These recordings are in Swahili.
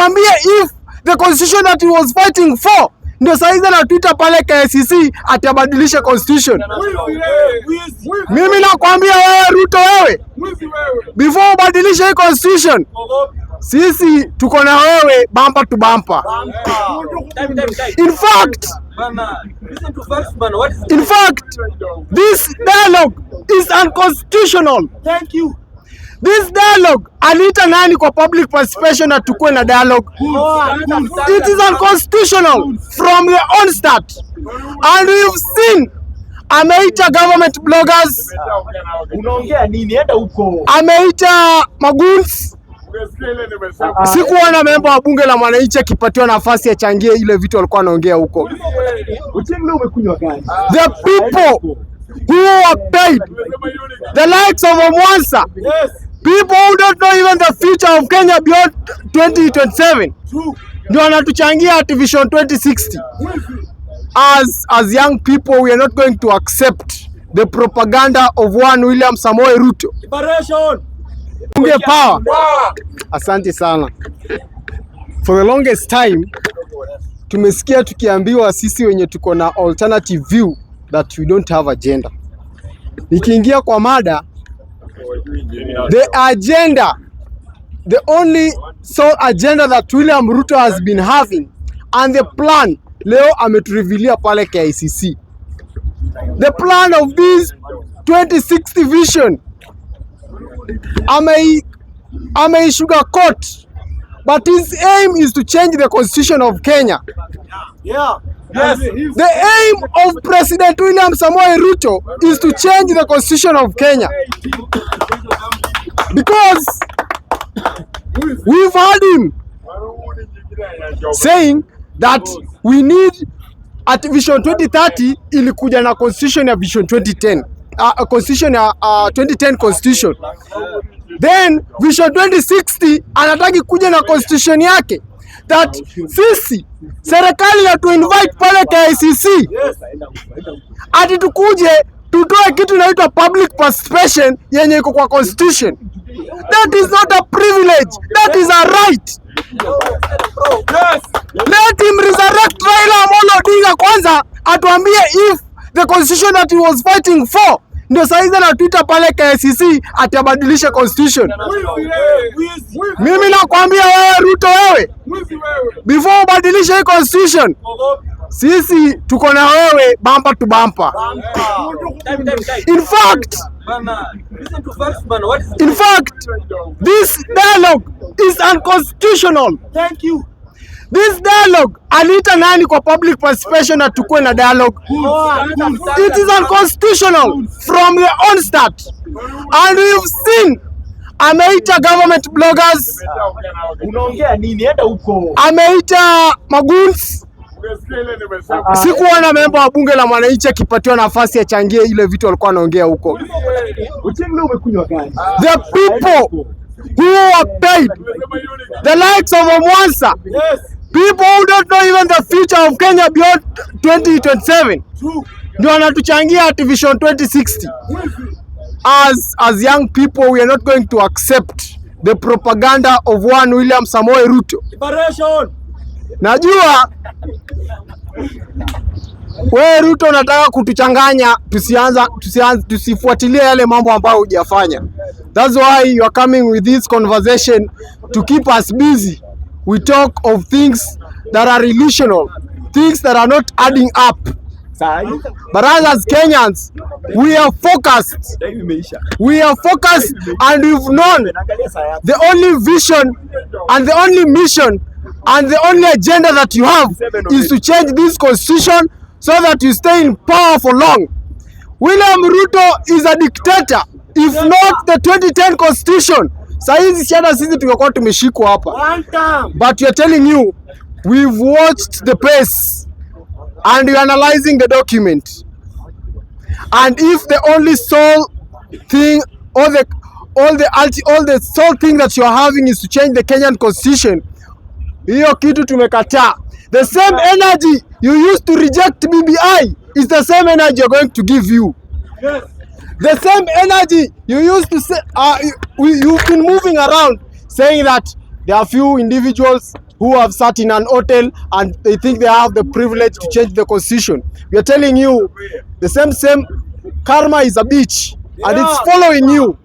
atuambie if the constitution that he was fighting for ndio saizi anatuita pale KICC atabadilisha constitution. Mimi nakwambia wewe Ruto, wewe before ubadilishe hii constitution, sisi tuko na wewe bumper to bumper. In fact, this dialogue is unconstitutional. Thank you. This dialogue aliita nani kwa public participation na tukue na dialogue? It is unconstitutional from the onstart. And we've seen ameita government bloggers, Unaongea nini? Enda huko. ameita magoons. Sikuona memba wa bunge la mwananchi akipatiwa nafasi ya changie ile vitu walikuwa wanaongea huko. Uchenga umekunywa gani? The people who are paid, the likes of Omwansa, Yes. people who don't know even the future of Kenya beyond 2027, ndio wanatuchangia at Vision 2060. As young people, we are not going to accept the propaganda of one William Samoei Ruto. Liberation. Bunge power. Asante sana. For the longest time tumesikia tukiambiwa sisi wenye tuko na alternative view that we don't have agenda. Nikiingia kwa mada, the agenda, the only sole agenda that William Ruto has been having and the plan leo ameturevealia pale KICC. The plan of this 2060 vision sugarcoat, but his aim is to change the constitution of Kenya. Yeah. Yes. The aim of President William Samoei Ruto is to change the constitution of Kenya, because we've heard him saying that we need at Vision 2030 ilikuja na constitution ya Vision 2010, constitution ya 2010 constitution. Then Vision 2060 anataki kuja na constitution yake that sisi serikali ya tu invite pale KICC ati tukuje tutoe kitu inaitwa public participation yenye iko kwa constitution. That is not a privilege, that is a right. Let him resurrect Raila Amolo Odinga kwanza atuambie if the constitution that he was fighting for ndio saizi anatuita pale KICC atabadilisha constitution. Mimi nakwambia wewe Ruto, wewe before ubadilishe hii constitution, sisi tuko na wewe bumper to bumper. In fact, this dialogue is unconstitutional. Thank you. This dialogue aliita nani kwa public participation na tukue na dialogue? It is unconstitutional from the onstart. And we've seen ameita government bloggers, Unaongea nini? Enda huko. ameita magoons. Sikuona memba wa bunge la mwananchi akipatiwa nafasi ya changie ile vitu walikuwa wanaongea huko. Uchenga umekunywa gani? The people who are paid, the likes of Omwansa, Yes. people who don't know even the future of Kenya beyond 2027, ndio wanatuchangia at Vision 2060. As young people, we are not going to accept the propaganda of one William Samoei Ruto. Liberation. Najua wewe Ruto unataka kutuchanganya, tusifuatilie yale mambo ambayo hujafanya. That's why you are coming with this conversation to keep us busy. We talk of things that are illusional, things that are not adding up. But as Kenyans, we are focused. We are focused, and we've known the only vision and the only mission and the only agenda that you have is to change this constitution so that you stay in power for long. William Ruto is a dictator, if not the 2010 constitution. Saizi shada sisi tungekuwa tumeshikwa hapa. But we are telling you, we've watched the pace and we are analyzing the document. And if the only sole thing or the sole thing that you are having is to change the Kenyan constitution, hiyo kitu tumekataa. The same energy you used to reject BBI is the same energy you're going to give you. Yes. The same energy you used to say, you've been moving around saying that there are few individuals who have sat in an hotel and they think they have the privilege to change the constitution. We are telling you the same karma is a bitch and it's following you.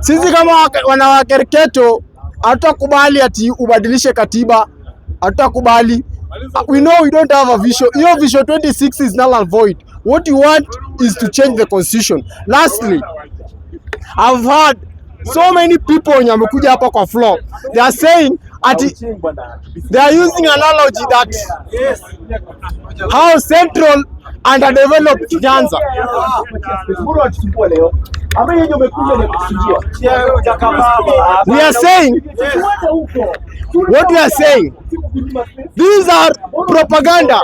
Sisi kama wanawakereketo hatutakubali ati ubadilishe katiba, hatutakubali. We know we don't have a vision. Your vision 26 is null and void. What you want is to change the constitution. Lastly, I've heard so many people wenye wamekuja hapa kwa floor. They are saying they are using analogy that how Central underdeveloped Nyanza. We are saying, what we are saying, these are propaganda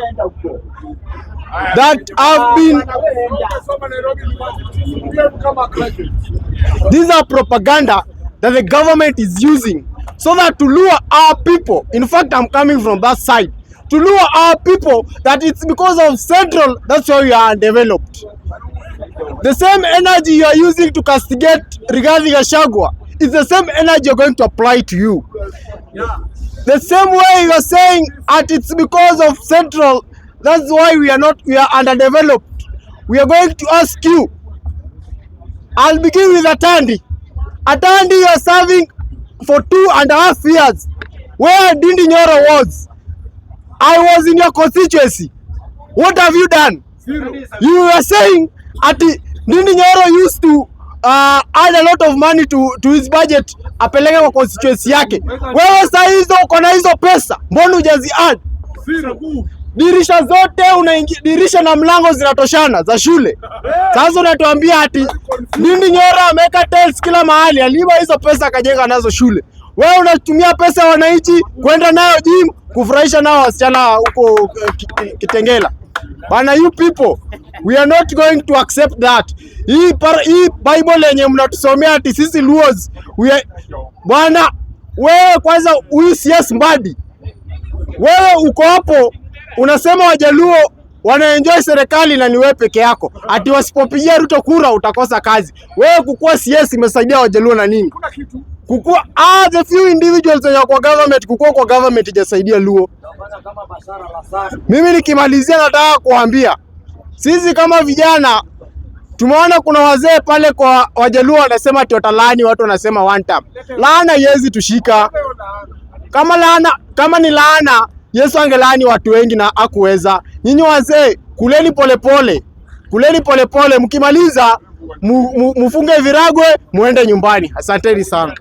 that have been, these are propaganda that the government is using so that to lure our people. In fact, I'm coming from that side. To lure our people that it's because of Central, that's why we are undeveloped. The same energy you are using to castigate Rigathi Gachagua is the same energy you're going to apply to you. The same way you are saying that it's because of Central, that's why we are underdeveloped. We are going to ask you. I'll begin with Atandi. Atandi, you are serving for 2.5 years. Where Ndindi Nyoro was? I was in your constituency. What have you done? You were saying that Ndindi Nyoro used to add a lot of money to his budget apeleke kwa constituency yake. Wewe sasa hizo uko na hizo pesa, mbona hujazi add? Dirisha zote unaingia, dirisha na mlango zinatoshana za shule. Sasa unatuambia ati Ndindi Nyoro ameweka tiles kila mahali, aliba hizo pesa akajenga nazo shule. Wewe unatumia pesa wananchi kwenda nayo gym, kufurahisha nao wasichana huko Kitengela. Bana, you people, we are not going to accept that. Hii Bible yenye mnatusomea ati sisi Luos, bwana, wewe kwanza huyu CS Mbadi. Wewe uko hapo unasema Wajaluo wanaenjoy serikali na ni wewe peke yako. Ati wasipopigia Ruto kura utakosa kazi. Wewe kukua CS imesaidia Wajaluo na nini? Kukua the few individuals wenye kwa government, kukua kwa government hajasaidia Luo. Mimi nikimalizia nataka kuambia sisi kama vijana tumeona kuna wazee pale kwa Wajaluo wanasema ati watalani, watu wanasema one time. Laana yezi tushika. Kama ni laana, Yesu angelaani watu wengi na hakuweza. Nyinyi wazee, kuleni polepole. Kuleni polepole, mkimaliza mufunge viragwe muende nyumbani. Asanteni sana.